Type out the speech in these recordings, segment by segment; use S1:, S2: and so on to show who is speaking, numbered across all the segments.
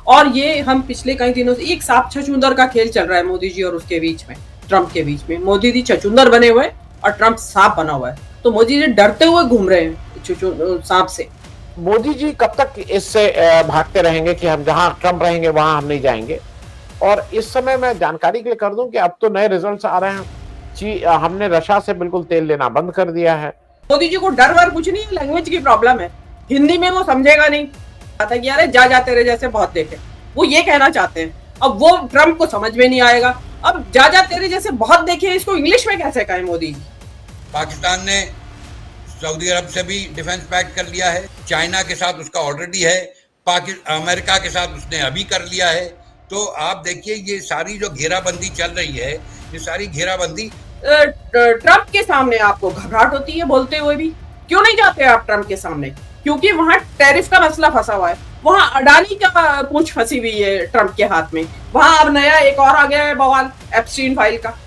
S1: और ये हम पिछले कई दिनों से एक सांप छछूंदर का खेल चल रहा है मोदी जी और उसके बीच में, ट्रंप के बीच में। मोदी जी छछूंदर बने हुए और ट्रंप सांप बना हुआ है, तो मोदी जी डरते हुए घूम रहे हैं सांप से।
S2: मोदी जी कब तक इससे भागते रहेंगे कि हम जहां ट्रंप रहेंगे वहां हम नहीं जाएंगे। और इस समय मैं जानकारी के लिए कर दूं कि अब तो नए रिजल्ट्स आ रहे हैं कि हमने रशिया से बिल्कुल तेल लेना बंद कर दिया है।
S1: मोदी जी को डर वर कुछ नहीं है, लैंग्वेज की प्रॉब्लम है। हिंदी में वो समझेगा नहीं, आता कि यार जा जा तेरे जैसे बहुत देखे, वो ये कहना चाहते हैं। अब वो ट्रंप को समझ में नहीं आएगा। अब जा जा तेरे जैसे बहुत देखे इसको इंग्लिश में कैसे कहें मोदी जी।
S3: पाकिस्तान ने सऊदी अरब से भी डिफेंस पैक्ट कर लिया है, चाइना के साथ उसका ऑलरेडी है, अमेरिका के साथ उसने अभी कर लिया है। तो आप देखिए ये सारी जो घेराबंदी चल रही है, ये सारी घेराबंदी।
S1: ट्रंप के सामने आपको घबराहट होती है बोलते हुए भी? क्यों नहीं जाते आप ट्रंप के सामने? क्योंकि वहां टैरिफ का मसला फंसा हुआ है, वहां अडानी का पूंछ फंसी हुई है ट्रंप के हाथ में। वहां अब नया एक और आ गया है बवाल, एप्स्टीन फाइल का।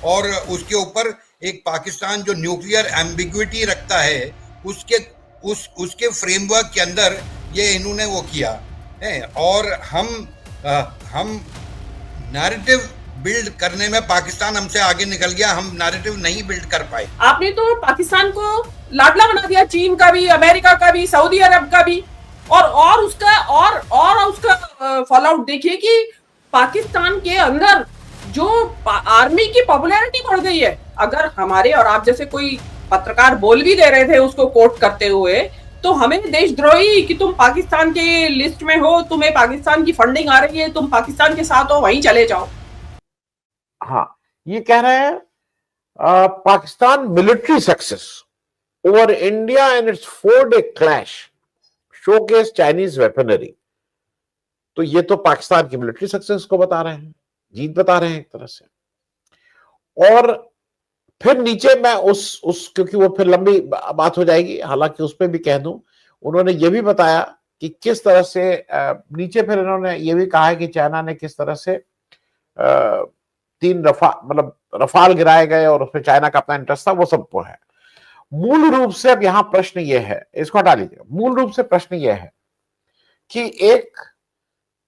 S3: और उसके ऊपर एक पाकिस्तान जो न्यूक्लियर एम्बिग्विटी रखता है, उसके फ्रेमवर्क के अंदर ये इन्होंने वो किया है। और हम नैरेटिव बिल्ड करने में पाकिस्तान हमसे आगे निकल गया, हम नैरेटिव नहीं बिल्ड कर पाए।
S1: आपने तो पाकिस्तान को लाडला बना दिया, चीन का भी, अमेरिका का भी, सऊदी अरब का भी। और उसका फॉल आउट देखिए कि पाकिस्तान के अंदर जो आर्मी की पॉपुलैरिटी बढ़ गई है। अगर हमारे और आप जैसे कोई पत्रकार बोल भी दे रहे थे उसको कोट करते हुए, तो हमें देशद्रोही कि तुम पाकिस्तान के लिस्ट में हो, तुम्हें पाकिस्तान की फंडिंग आ रही है, तुम पाकिस्तान के साथ हो, वहीं चले जाओ।
S2: हाँ, ये कह रहे हैं Pakistan military success over India and it's 4-day clash showcase Chinese weaponry. तो ये तो पाकिस्तान की मिलिट्री सक्सेस को बता रहे हैं, जीत बता रहे हैं एक तरह से। और फिर नीचे मैं उस क्योंकि वो फिर लंबी बात हो जाएगी, हालांकि उस पर भी कह दूं, उन्होंने ये भी बताया कि किस तरह से नीचे फिर इन्होंने ये भी कहा है कि चाइना ने किस तरह से 3 रफाल गिराए गए और उसमें चाइना का अपना इंटरेस्ट था, वो सब वो है। मूल रूप से अब यहां प्रश्न ये है, इसको हटा लीजिए, मूल रूप से प्रश्न ये है कि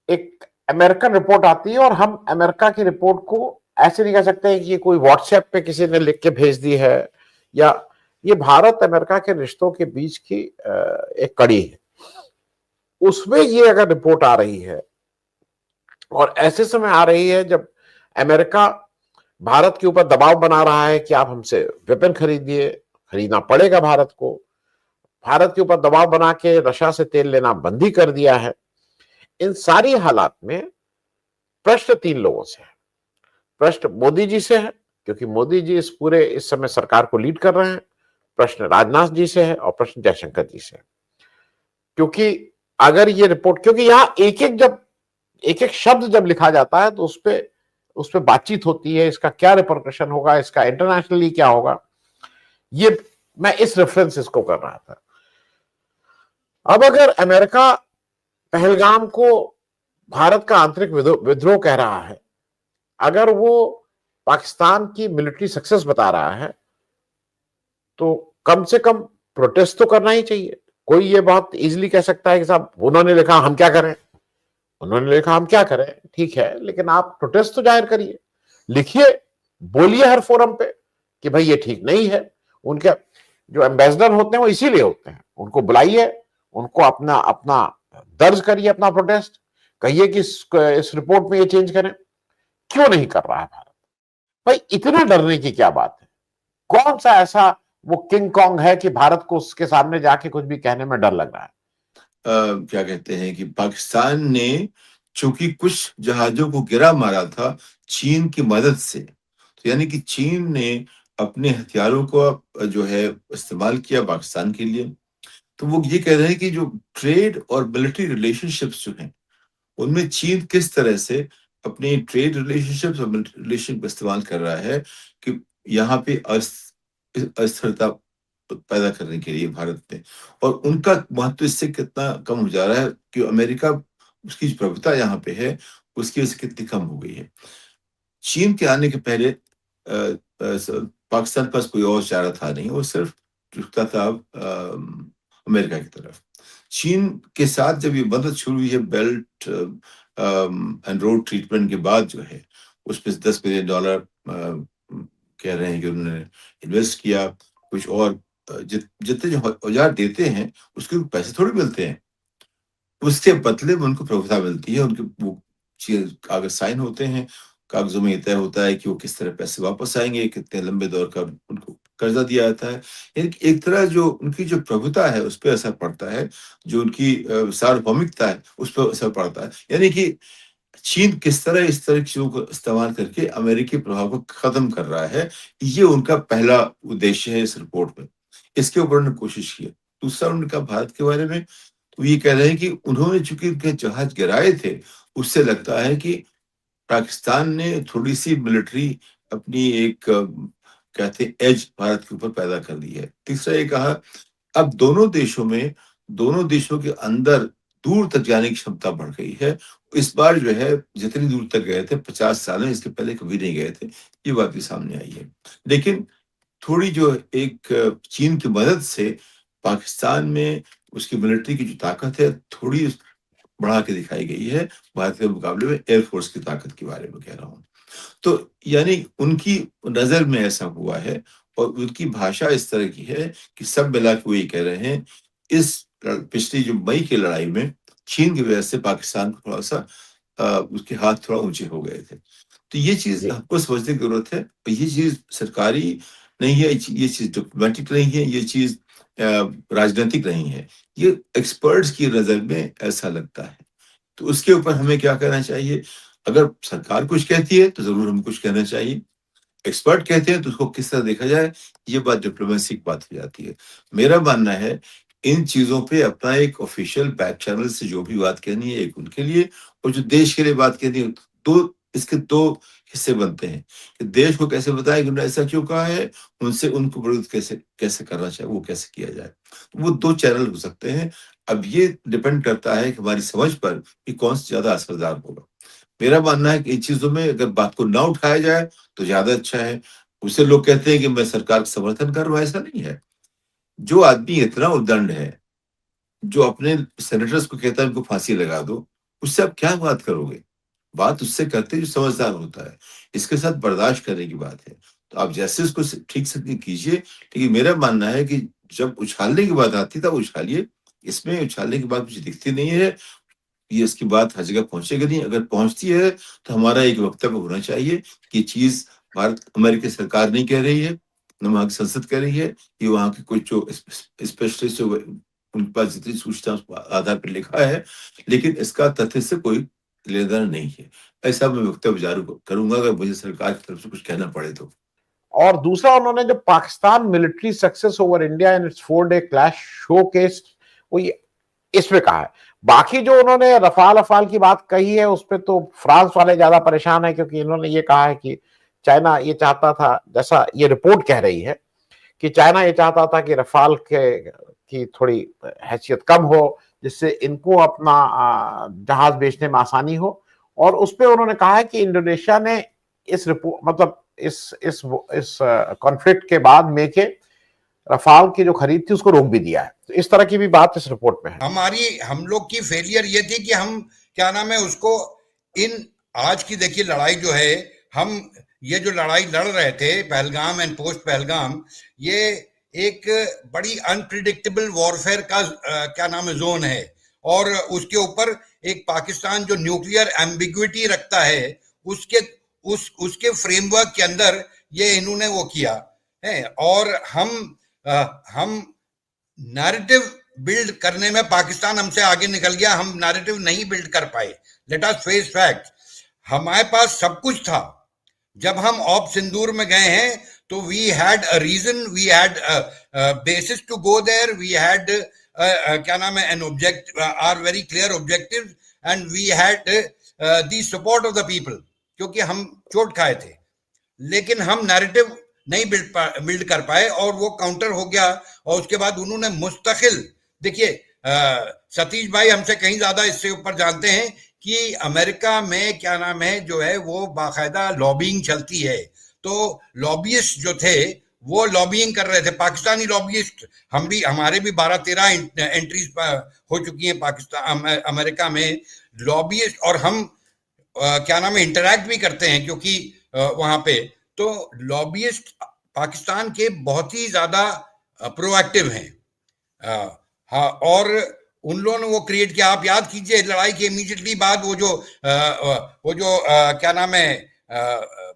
S2: एक अमेरिकन रिपोर्ट आती है और हम अमेरिका की रिपोर्ट को ऐसे नहीं कह सकते कि कोई व्हाट्सएप पे किसी ने लिख के भेज दी है, या ये भारत अमेरिका के रिश्तों के बीच की एक कड़ी है। उसमें ये अगर रिपोर्ट आ रही है और ऐसे समय आ रही है जब अमेरिका भारत के ऊपर दबाव बना रहा है कि आप हमसे वेपन खरीदिए, खरीदना पड़ेगा भारत को, भारत के ऊपर दबाव बना के रशिया से तेल लेना बंदी कर दिया है, इन सारी हालात में प्रश्न 3 लोगों से है। प्रश्न मोदी जी से है क्योंकि मोदी जी इस समय सरकार को लीड कर रहे हैं, प्रश्न राजनाथ जी से है और प्रश्न जयशंकर जी से है। क्योंकि अगर ये रिपोर्ट, क्योंकि यहां एक एक शब्द जब लिखा जाता है तो उस पे बातचीत होती है, इसका क्या रिपरकशन होगा, इसका इंटरनेशनली क्या होगा, ये मैं इस रेफरेंस इसको कर रहा था। अब अगर अमेरिका पहलगाम को भारत का आंतरिक विद्रोह कह रहा है, अगर वो पाकिस्तान की मिलिट्री सक्सेस बता रहा है, तो कम से कम प्रोटेस्ट तो करना ही चाहिए। कोई ये बहुत इजीली कह सकता है कि साहब उन्होंने लिखा हम क्या करें, उन्होंने लिखा हम क्या करें, ठीक है, लेकिन आप प्रोटेस्ट तो जाहिर करिए, लिखिए, बोलिए हर फोरम पे कि भाई ये ठीक नहीं है। उनके जो एम्बेसडर होते हैं वो इसीलिए होते हैं, उनको बुलाइए, उनको अपना दर्ज करिए, अपना प्रोटेस्ट, कहिए कि इस रिपोर्ट में ये चेंज करें। क्यों नहीं कर रहा है भारत? भाई इतना डरने की क्या बात है? कौन सा ऐसा वो किंग कॉन्ग है कि भारत को उसके सामने जाके कुछ भी कहने में डर लग रहा है?
S4: क्या कहते हैं कि पाकिस्तान ने चूंकि कुछ जहाजों को गिरा मारा था चीन की मदद से, तो यानी कि चीन ने अपने हथियारों को जो है इस्तेमाल किया पाकिस्तान के लिए। तो वो ये कह रहे हैं कि जो ट्रेड और मिलिट्री रिलेशनशिप्स जो हैं उनमें चीन किस तरह से अपने ट्रेड रिलेशनशिप्स और मिलिट्री रिलेशन को इस्तेमाल कर रहा है कि यहाँ पे अस्थिरता पैदा करने के लिए भारत में, और उनका महत्व इससे कितना कम हो जा रहा है कि अमेरिका उसकी जो प्रभुता यहाँ पे है उसकी वजह से कितनी कम हो गई है। चीन के आने के पहले पाकिस्तान के पास कोई और चारा था नहीं, वो सिर्फ झुकता था अमेरिका की तरफ। चीन के साथ जब ये मदद शुरू हुई है बेल्ट एंड रोड ट्रीटमेंट के बाद जो है, उसमें $10 बिलियन कह रहे हैं कि उन्होंने इन्वेस्ट किया। कुछ और जितने जो औजार देते हैं उसके पैसे थोड़ी मिलते हैं, उसके बदले में उनको प्रभुता मिलती है। उनके वो कागज साइन होते हैं, कागजों में तय होता है कि वो किस तरह पैसे वापस आएंगे, कितने लंबे दौर का उनको कर्जा दिया जाता है। एक तरह जो उनकी जो प्रभुता है उस पर असर पड़ता है, जो उनकी सार्वभौमिकता है उस पर असर पड़ता है। यानी कि चीन किस तरह इस तरह की चीजों को इस्तेमाल करके अमेरिकी प्रभाव को खत्म कर रहा है, ये उनका पहला उद्देश्य है इस रिपोर्ट में। इसके ऊपर उन्होंने कोशिश की। दूसरा उन्होंने कहा भारत के बारे में, तो ये कह रहे हैं कि उन्होंने चूंकि उनके जहाज गिराए थे, उससे लगता है कि पाकिस्तान ने थोड़ी सी मिलिट्री अपनी एक कहते हैं एज भारत के ऊपर पैदा कर दी है। तीसरा ये कहा अब दोनों देशों के अंदर दूर तक जाने की क्षमता बढ़ गई है। इस बार जो है जितनी दूर तक गए थे 50 साल में, इसके पहले कभी नहीं गए थे, ये बात भी सामने आई है। लेकिन थोड़ी जो एक चीन की मदद से पाकिस्तान में उसकी मिलिट्री की जो ताकत है थोड़ी बढ़ा के दिखाई गई है भारत के मुकाबले में। एयरफोर्स की ताकत के बारे में कह रहा हूँ। तो यानी उनकी नजर में ऐसा हुआ है और उनकी भाषा इस तरह की है कि सब मिला के वो ये कह रहे हैं, इस पिछली जो मई की लड़ाई में चीन की वजह से पाकिस्तान को थोड़ा सा उसके हाथ थोड़ा ऊंचे हो गए थे। तो ये चीज हमको समझने की जरूरत है। ये चीज सरकारी नहीं है, ये चीज डिप्लोमेटिक नहीं है, ये चीज राजनीतिक नहीं है, ये एक्सपर्ट्स की नजर में ऐसा लगता है। तो उसके ऊपर हमें क्या करना चाहिए? अगर सरकार कुछ कहती है तो जरूर हमें कुछ कहना चाहिए, एक्सपर्ट कहते हैं तो उसको किस तरह देखा जाए, ये बात डिप्लोमेसी की बात हो जाती है। मेरा मानना है इन चीजों पे अपना एक ऑफिशियल बैक चैनल से जो भी बात कहनी है, एक उनके लिए और जो देश के लिए बात कहनी है, इसके दो हिस्से बनते हैं कि देश को कैसे बताएं कि उन्होंने ऐसा क्यों कहा है, उनसे उनको विरोध कैसे करना चाहिए, वो कैसे किया जाए। वो दो चैनल हो सकते हैं। अब ये डिपेंड करता है कि हमारी समझ पर कि कौन सा ज्यादा असरदार होगा। मेरा मानना है कि इन चीजों में अगर बात को ना उठाया जाए तो ज्यादा अच्छा है। उससे लोग कहते हैं कि मैं सरकार का समर्थन कर रहा हूं, ऐसा नहीं है। जो आदमी इतना उद्दंड है, जो अपने सेनेटर्स को कहता है उनको फांसी लगा दो, उससे आप क्या बात करोगे? बात उससे करते जो समझदार होता है। इसके साथ बर्दाश्त करने की बात है। तो आप जैसे उसको ठीक से कीजिए, लेकिन मेरा मानना है कि जब उछालने की बात आती है तब उछालिए। इसमें उछालने की बात मुझे दिखती नहीं है। ये इसकी बात हर जगह पहुंचेगी नहीं। अगर पहुंचती है तो हमारा एक वक्तव्य होना चाहिए कि चीज भारत अमेरिकी सरकार नहीं कह रही है, न वहां की संसद कह रही है, कि वहां के कुछ जो स्पेशलिस्ट जो उनके पास जितनी सूचना आधार पर लिखा है, लेकिन इसका तथ्य से कोई लेना नहीं है। ऐसा मैं वक्तव्य जारी करूंगा अगर मुझे सरकार की तरफ से कुछ कहना पड़े तो।
S2: और दूसरा उन्होंने जो Pakistan military success over India in its 4-day clash showcase, वो इसमें कहा है। बाकी जो उन्होंने रफाल की बात कही है उस पर तो फ्रांस वाले ज्यादा परेशान है, क्योंकि इन्होंने ये कहा है कि चाइना ये चाहता था, जैसा ये रिपोर्ट कह रही है कि चाइना ये चाहता था कि रफाल की थोड़ी हैसियत कम हो, जिससे इनको अपना जहाज बेचने में आसानी हो। और उस पर उन्होंने कहा है कि इंडोनेशिया ने इस रिपोर्ट मतलब इस कॉन्फ्लिक्ट के बाद में के रफाल की जो खरीद थी उसको रोक भी दिया है। तो इस तरह की भी बात इस रिपोर्ट में है।
S3: हम लोग की फेलियर ये थी कि हम क्या नाम है उसको इन आज की देखिए लड़ाई जो है, हम ये जो लड़ाई लड़ रहे थे पहलगाम एंड पोस्ट पहलगाम, ये एक बड़ी अनप्रिडिक्टेबल वॉरफेयर का क्या नाम है जोन है। और उसके ऊपर एक पाकिस्तान जो न्यूक्लियर एम्बिग्विटी रखता है, उसके फ्रेमवर्क के अंदर ये इन्होंने वो किया है। और हम नैरेटिव बिल्ड करने में पाकिस्तान हमसे आगे निकल गया। हम नैरेटिव नहीं बिल्ड कर पाए। लेट अस फेस फैक्ट, हमारे पास सब कुछ था। जब हम ऑप सिंदूर में गए हैं तो we had a reason, we had basis to go there, we had क्या नाम है an object, are very clear objective, and we had the support of the people, क्योंकि हम चोट खाए थे। लेकिन हम नैरेटिव नहीं बिल्ड कर पाए और वो काउंटर हो गया। और उसके बाद उन्होंने मुस्तकिल, देखिए सतीश भाई हमसे कहीं ज्यादा इससे ऊपर जानते हैं कि अमेरिका में क्या नाम है जो है वो बाकायदा लॉबिंग चलती है। तो लॉबियस्ट जो थे वो लॉबिंग कर रहे थे, पाकिस्तानी लॉबिस्ट। हमारे भी 12-13 एंट्रीज हो चुकी हैं पाकिस्तान अमेरिका में लॉबिस्ट, और हम क्या नाम है इंटरैक्ट भी करते हैं, क्योंकि वहां पे तो लॉबिस्ट पाकिस्तान के बहुत ही ज्यादा प्रोएक्टिव हैं। हाँ, और उन लोगों ने वो क्रिएट किया। आप याद कीजिए लड़ाई के इमीडिएटली बाद वो जो क्या नाम है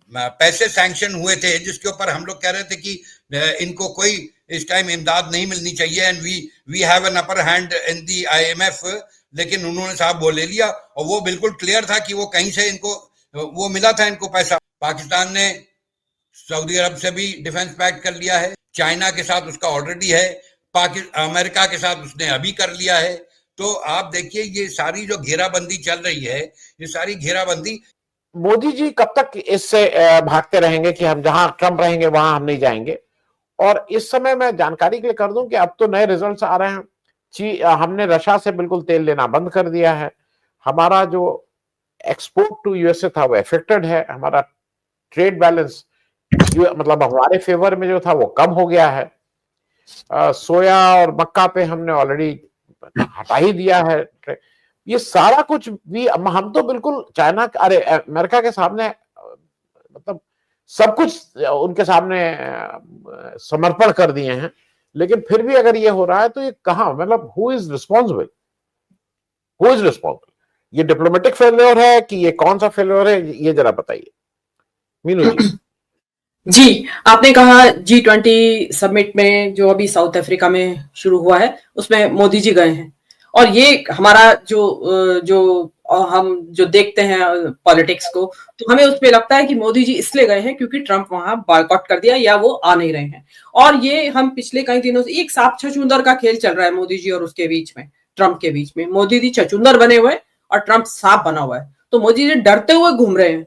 S3: पैसे सैंक्शन हुए थे, जिसके ऊपर हम लोग कह रहे थे कि इनको कोई इस टाइम इमदाद नहीं मिलनी चाहिए, and we have an upper hand in the IMF, लेकिन उन्होंने साहब वो ले लिया, और वो बिल्कुल क्लियर था कि वो कहीं से इनको वो मिला था इनको पैसा। पाकिस्तान ने सऊदी अरब से भी डिफेंस पैक्ट कर लिया है, चाइना के साथ उसका ऑलरेडी है, अमेरिका के साथ उसने अभी कर लिया है। तो आप देखिए ये सारी जो घेराबंदी चल रही है, ये सारी घेराबंदी।
S2: मोदी जी कब तक इससे भागते रहेंगे कि हम जहां ट्रंप रहेंगे वहां हम नहीं जाएंगे? और इस समय मैं जानकारी के लिए कर दूं कि अब तो नए रिजल्ट्स आ रहे हैं। हमने रशिया से बिल्कुल तेल लेना बंद कर दिया है। हमारा जो एक्सपोर्ट टू यूएसए था वो अफेक्टेड है। हमारा ट्रेड बैलेंस मतलब हमारे फेवर में जो था वो कम हो गया है। सोया और मक्का पे हमने ऑलरेडी हटा ही दिया है। ये सारा कुछ भी हम तो बिल्कुल चाइना अरे अमेरिका के सामने मतलब सब कुछ उनके सामने समर्पण कर दिए हैं, लेकिन फिर भी अगर ये हो रहा है तो ये कहां, मतलब हु इज रिस्पॉन्सिबल? ये डिप्लोमेटिक फेल्योर है कि ये कौन सा फेल्योर है, ये जरा बताइए मीनू जी।
S1: जी, आपने कहा G20 समिट में जो अभी साउथ अफ्रीका में शुरू हुआ है उसमें मोदी जी गए हैं, और ये हमारा जो हम जो देखते हैं पॉलिटिक्स को, तो हमें उसपे लगता है कि मोदी जी इसलिए गए हैं क्योंकि ट्रंप वहां बॉयकॉट कर दिया या वो आ नहीं रहे हैं। और ये हम पिछले कई दिनों से एक सांप छछूंदर का खेल चल रहा है मोदी जी और उसके बीच में, ट्रंप के बीच में। मोदी जी छछूंदर बने हुए और ट्रंप सांप बना हुआ है, तो मोदी जी डरते हुए घूम रहे हैं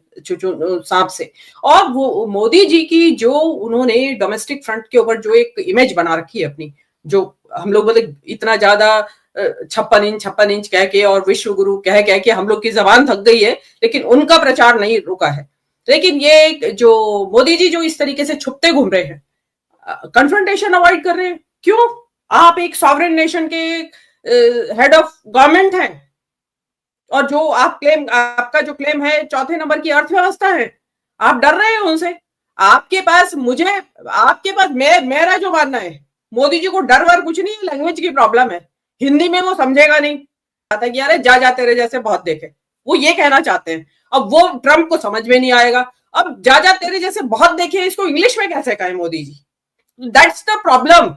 S1: सांप से। और वो मोदी जी की जो उन्होंने डोमेस्टिक फ्रंट के ऊपर जो एक इमेज बना रखी है अपनी, जो हम लोग बोले इतना ज्यादा 56 इंच कह के और विश्व गुरु कह के हम लोग की जबान थक गई है, लेकिन उनका प्रचार नहीं रुका है। लेकिन ये जो मोदी जी जो इस तरीके से छुपते घूम रहे हैं, कन्फ्रंटेशन अवॉइड कर रहे हैं, क्यों? आप एक सॉवरेन नेशन के हेड ऑफ गवर्नमेंट हैं, और जो आपका जो क्लेम है चौथे नंबर की अर्थव्यवस्था है, आप डर रहे हैं उनसे। आपके पास मेरा जो मानना है, मोदी जी को डर वर कुछ नहीं है, लैंग्वेज की प्रॉब्लम है। हिंदी में वो समझेगा नहीं, आता कि यार जा तेरे जैसे बहुत देखे, वो ये कहना चाहते हैं। अब वो ट्रंप को समझ में नहीं आएगा। अब जा तेरे जैसे बहुत देखे इसको इंग्लिश में कैसे कहें Modi ji? That's the problem.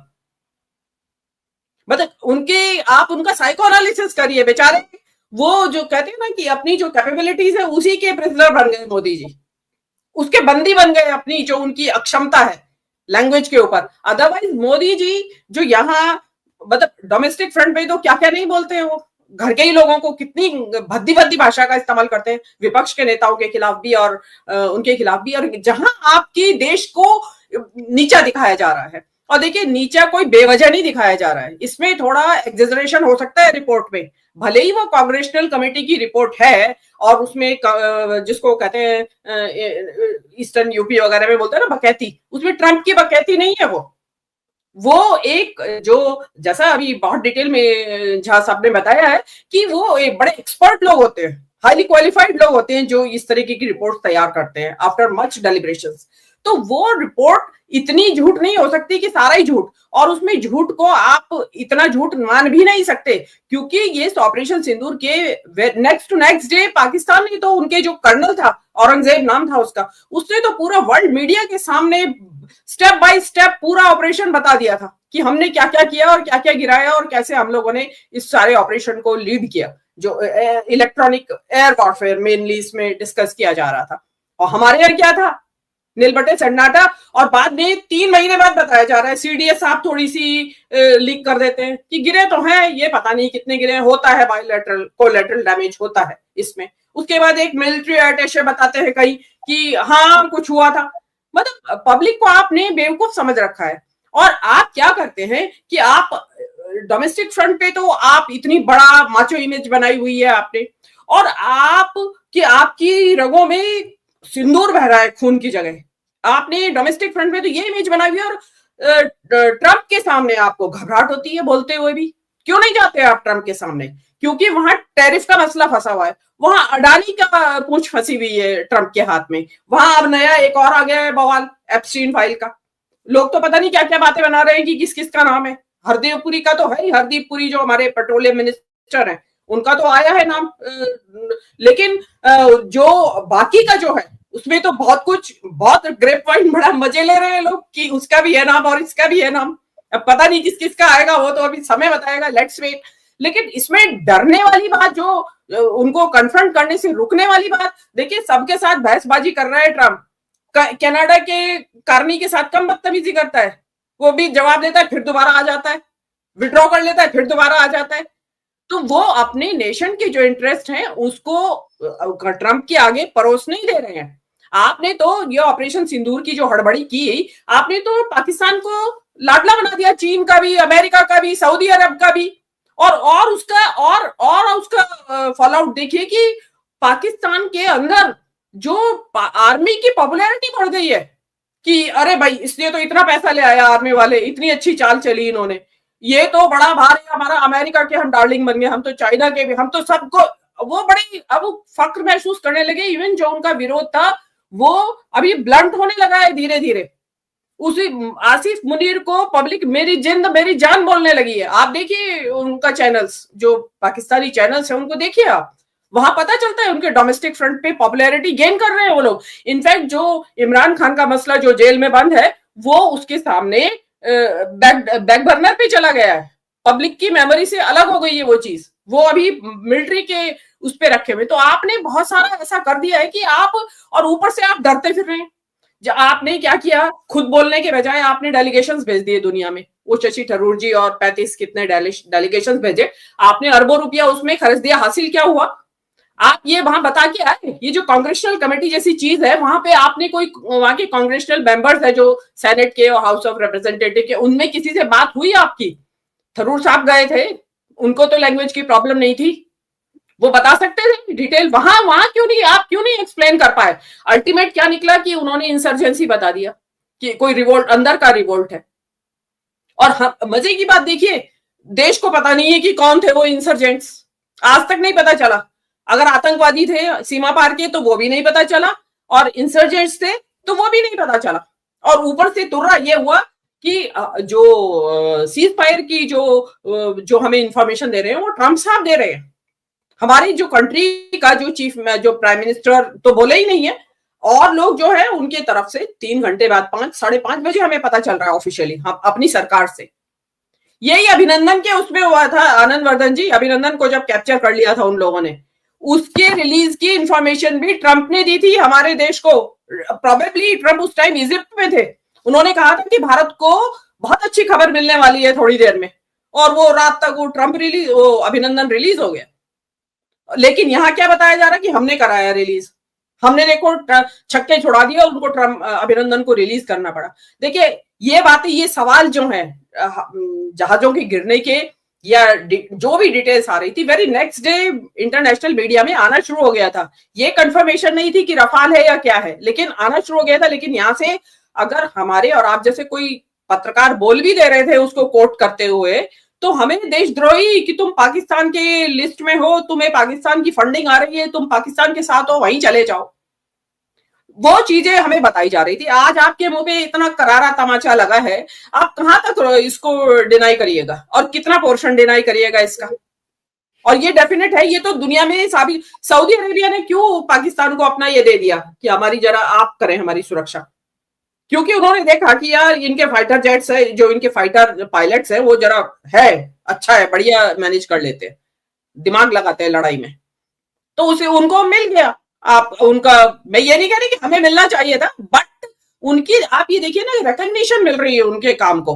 S1: मतलब आप उनका साइको एनालिसिस करिए। बेचारे वो जो कहते हैं ना कि अपनी जो कैपेबिलिटीज है उसी के प्रिजनर बन गए मोदी जी, उसके बंदी बन गए अपनी जो उनकी अक्षमता है लैंग्वेज के ऊपर। अदरवाइज मोदी जी जो यहाँ मतलब डोमेस्टिक फ्रंट पे तो क्या क्या नहीं बोलते हैं, वो घर के ही लोगों को कितनी भद्दी भद्दी भाषा का इस्तेमाल करते हैं, विपक्ष के नेताओं के खिलाफ भी और उनके खिलाफ भी। और जहां आपकी देश को नीचा दिखाया जा रहा है, और देखिए नीचा कोई बेवजह नहीं दिखाया जा रहा है, इसमें थोड़ा एग्जेजरेशन हो सकता है रिपोर्ट में, भले ही वो कांग्रेशनल कमेटी की रिपोर्ट है और उसमें जिसको कहते हैं ईस्टर्न यूपी वगैरह में बोलते हैं ना बकैती, उसमें ट्रंप की बकैती नहीं है। वो एक जो जैसा अभी बहुत डिटेल में झा साहब ने बताया है कि वो एक बड़े एक्सपर्ट लोग होते हैं, हाईली क्वालिफाइड लोग होते हैं जो इस तरीके की रिपोर्ट तैयार करते हैं आफ्टर मच डेलिब्रेशंस। तो वो रिपोर्ट इतनी झूठ नहीं हो सकती कि सारा ही झूठ, और उसमें झूठ को आप इतना झूठ मान भी नहीं सकते, क्योंकि ये ऑपरेशन सिंदूर के next to next day Pakistan ने तो उनके जो कर्नल था, औरंगजेब नाम था उसका, उसने तो पूरा वर्ल्ड मीडिया के सामने स्टेप बाय स्टेप पूरा ऑपरेशन बता दिया था कि हमने क्या क्या किया और क्या क्या गिराया और कैसे हम लोगों ने इस सारे ऑपरेशन को लीड किया, जो इलेक्ट्रॉनिक एयर वॉरफेयर मेनली इसमें डिस्कस किया जा रहा था। और हमारे यहाँ क्या था, नीलबटे सन्नाटा। और बाद में 3 महीने बाद बताया जा रहा है, सीडीएस साहब थोड़ी सी लीक कर देते हैं कि गिरे तो हैं, ये पता नहीं कितने गिरे, होता है बायलैटरल कोलैटरल डैमेज होता है इसमें। उसके बाद एक मिलिट्री अटैचे बताते हैं कहीं कि हाँ कुछ हुआ था। मतलब पब्लिक को आपने बेवकूफ समझ रखा है। और आप क्या करते हैं कि आप डोमेस्टिक फ्रंट पे तो आप इतनी बड़ा माचो इमेज बनाई हुई है आपने, और आपकी रगों में सिंदूर बह रहा है खून की जगह, आपने डोमेस्टिक फ्रंट में तो ये इमेज बनाई हुई है, और ट्रंप के सामने आपको घबराहट होती है बोलते हुए भी। क्यों नहीं जाते आप ट्रंप के सामने? क्योंकि वहां टैरिफ का मसला फंसा हुआ है, वहां अडानी का पूंछ फंसी हुई है ट्रंप के हाथ में, वहां अब नया एक और आ गया है बवाल, एप्स्टीन फाइल का। लोग तो पता नहीं क्या क्या बातें बना रहे हैं कि किस किस का नाम है। हरदीप पुरी का तो है ही, हरदीप पुरी जो हमारे पेट्रोलियम मिनिस्टर है उनका तो आया है नाम, लेकिन जो बाकी का जो है उसमें तो बहुत कुछ, बहुत ग्रेप वाइन बड़ा मजे ले रहे हैं लोग कि उसका भी है नाम और इसका भी है नाम। अब पता नहीं किस किस का आएगा, वो तो अभी समय बताएगा, लेट्स वेट। लेकिन इसमें डरने वाली बात, जो उनको कन्फ्रंट करने से रुकने वाली बात, देखिए सबके साथ बहसबाजी कर रहा है ट्रंप। कनाडा के कार्नी के साथ कम बदतमीजी करता है, वो भी जवाब देता है फिर दोबारा आ जाता है, विड्रॉ कर लेता है फिर दोबारा आ जाता है। तो वो अपने नेशन के जो इंटरेस्ट हैं उसको ट्रंप के आगे परोस नहीं दे रहे हैं। आपने तो ये ऑपरेशन सिंदूर की जो हड़बड़ी की, आपने तो पाकिस्तान को लाडला बना दिया, चीन का भी, अमेरिका का भी, सऊदी अरब का भी। और उसका फॉल आउट देखिए कि पाकिस्तान के अंदर जो आर्मी की पॉपुलैरिटी बढ़ गई है कि अरे भाई इसने तो इतना पैसा ले आया, आर्मी वाले इतनी अच्छी चाल चली इन्होंने, ये तो बड़ा भारी हमारा अमेरिका के हम डार्लिंग बन गए, हम तो चाइना के भी, हम तो सबको, वो बड़े अब फक्र महसूस करने लगे। इवन जो उनका विरोध था वो अभी ब्लंट होने लगा है धीरे धीरे। उसी आसिफ मुनीर को पब्लिक मेरी जिंद मेरी जान बोलने लगी है। आप देखिए उनका चैनल्स, जो पाकिस्तानी चैनल्स है उनको देखिए आप, वहां पता चलता है उनके डोमेस्टिक फ्रंट पे पॉपुलैरिटी गेन कर रहे हैं वो लोग। इनफैक्ट जो इमरान खान का मसला जो जेल में बंद है वो उसके सामने बैक बर्नर पे चला गया है, पब्लिक की मेमोरी से अलग हो गई है वो चीज, वो अभी मिलिट्री के उस पे रखे हुए। तो आपने बहुत सारा ऐसा कर दिया है कि आप, और ऊपर से आप डरते फिर रहे हैं। आपने क्या किया, खुद बोलने के बजाय आपने डेलीगेशंस भेज दिए दुनिया में, वो शशि थरूर जी और 35 कितने डेलीगेशंस भेजे, आपने अरबों रुपया उसमें खर्च दिया, हासिल क्या हुआ? आप ये वहां बता के आए, ये जो कांग्रेशनल कमेटी जैसी चीज है वहां पे आपने कोई, वहां के कांग्रेशनल मेंबर्स है जो सेनेट के और हाउस ऑफ रिप्रेजेंटेटिव के, उनमें किसी से बात हुई आपकी? थरूर साहब गए थे, उनको तो लैंग्वेज की प्रॉब्लम नहीं थी, वो बता सकते थे डिटेल, वहां क्यों नहीं, आप क्यों नहीं एक्सप्लेन कर पाए? अल्टीमेट क्या निकला कि उन्होंने इंसर्जेंसी बता दिया कि कोई रिवोल्ट, अंदर का रिवोल्ट है। और मजे की बात देखिए, देश को पता नहीं है कि कौन थे वो इंसर्जेंट्स, आज तक नहीं पता चला। अगर आतंकवादी थे सीमा पार के तो वो भी नहीं पता चला, और इंसर्जेंट्स थे तो वो भी नहीं पता चला। और ऊपर से तुर्रा ये हुआ कि जो सीज फायर की जो हमें इंफॉर्मेशन दे रहे हैं वो ट्रंप साहब दे रहे हैं। हमारी जो कंट्री का जो चीफ, जो प्राइम मिनिस्टर तो बोले ही नहीं है, और लोग जो है उनके तरफ से 3 घंटे बाद 5-5:30 बजे हमें पता चल रहा है ऑफिशियली, हम अपनी सरकार से। यही अभिनंदन के उसमें हुआ था, आनंद वर्धन जी, अभिनंदन को जब कैप्चर कर लिया था उन लोगों ने, उसके रिलीज की इंफॉर्मेशन भी ट्रंप ने दी थी हमारे देश को। प्रोबेबली ट्रंप उस टाइम इजिप्ट में थे, उन्होंने कहा था कि भारत को बहुत अच्छी खबर मिलने वाली है थोड़ी देर में, और वो रात तक वो ट्रंप रिलीज, वो अभिनंदन रिलीज हो गया। लेकिन यहां क्या बताया जा रहा है कि हमने कराया रिलीज, हमने देखो छक्के छुड़ा दिया, उनको ट्रंप अभिनंदन को रिलीज करना पड़ा। देखिए ये बातें, ये सवाल जो है जहाजों के गिरने के या जो भी डिटेल्स आ रही थी, very next day international media में आना शुरू हो गया था। ये कंफर्मेशन नहीं थी कि रफाल है या क्या है, लेकिन आना शुरू हो गया था। लेकिन यहां से अगर हमारे और आप जैसे कोई पत्रकार बोल भी दे रहे थे उसको कोट करते हुए, तो हमें देशद्रोही कि तुम पाकिस्तान के लिस्ट में हो, तुम्हें पाकिस्तान की फंडिंग आ रही है, तुम पाकिस्तान के साथ हो, वहीं चले जाओ, वो चीजें हमें बताई जा रही थी। आज आपके मुंह पे इतना करारा तमाचा लगा है, आप कहां तक इसको डिनाई करिएगा और कितना पोर्शन डिनाई करिएगा इसका? और ये डेफिनेट है, ये तो दुनिया में साबित, सऊदी अरेबिया ने क्यों पाकिस्तान को अपना ये दे दिया कि हमारी जरा आप करें हमारी सुरक्षा, क्योंकि उन्होंने देखा कि यार इनके फाइटर जेट्स है, जो इनके फाइटर पायलट्स है वो जरा है अच्छा है, बढ़िया मैनेज कर लेते हैं, दिमाग लगाते हैं लड़ाई में, तो उसे उनको मिल गया। आप उनका, मैं ये नहीं कह रही कि हमें मिलना चाहिए था, बट उनकी आप ये देखिए ना, रिकॉग्निशन मिल रही है उनके काम को,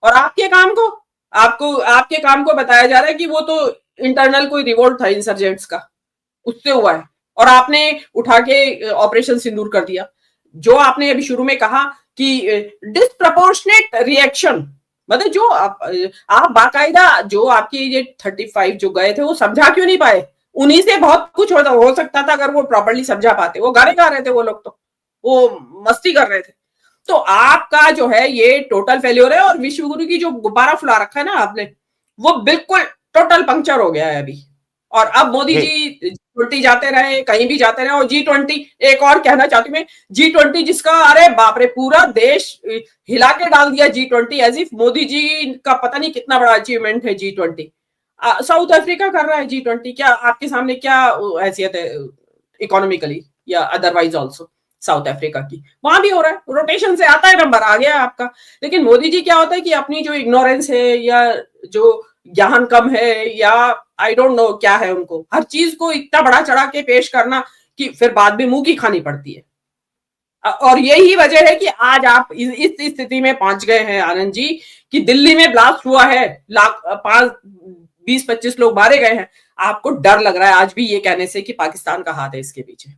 S1: और आपके काम को, आपके काम को बताया जा रहा है कि वो तो इंटरनल कोई रिवोल्ट था इंसर्जेंट्स का, उससे हुआ है, और आपने उठा के ऑपरेशन सिंदूर कर दिया। जो आपने अभी शुरू में कहा कि डिसप्रपोर्शनेट रिएक्शन, मतलब जो आप बाकायदा, जो आपके ये 35 जो गए थे वो समझा क्यों नहीं पाए? उन्हीं से बहुत कुछ हो सकता था अगर वो प्रॉपर्ली समझा पाते। वो गाने गा रहे थे वो लोग, तो वो मस्ती कर रहे थे, तो आपका जो है ये टोटल फेल्योर है। और विश्व गुरु की जो गुब्बारा फुला रखा है ना आपने, वो बिल्कुल टोटल पंक्चर हो गया है अभी। और अब मोदी जी G20 जाते रहे, कहीं भी जाते रहे। और G20, एक और कहना चाहती हूँ मैं, G20 जिसका अरे बाप रे पूरा देश हिला के डाल दिया G20, as if Modi ji का पता नहीं कितना बड़ा अचीवमेंट है G20। साउथ अफ्रीका कर रहा है G20, क्या आपके सामने क्या हैसियत है इकोनॉमिकली या अदरवाइज ऑल्सो साउथ अफ्रीका की? वहां भी हो रहा है, रोटेशन से आता है नंबर, आ गया आपका। लेकिन मोदी जी क्या होता है कि अपनी जो इग्नोरेंस है या जो ज्ञान कम है या आई डोंट नो क्या है, उनको हर चीज को इतना बड़ा चढ़ा के पेश करना कि फिर बाद में मुंह की खानी पड़ती है। और यही वजह है कि आज आप इस स्थिति में पहुंच गए हैं आनंद जी, कि दिल्ली में ब्लास्ट हुआ है, 20-25 लोग मारे गए हैं। आपको डर लग रहा है आज भी ये कहने से कि पाकिस्तान का हाथ है इसके पीछे।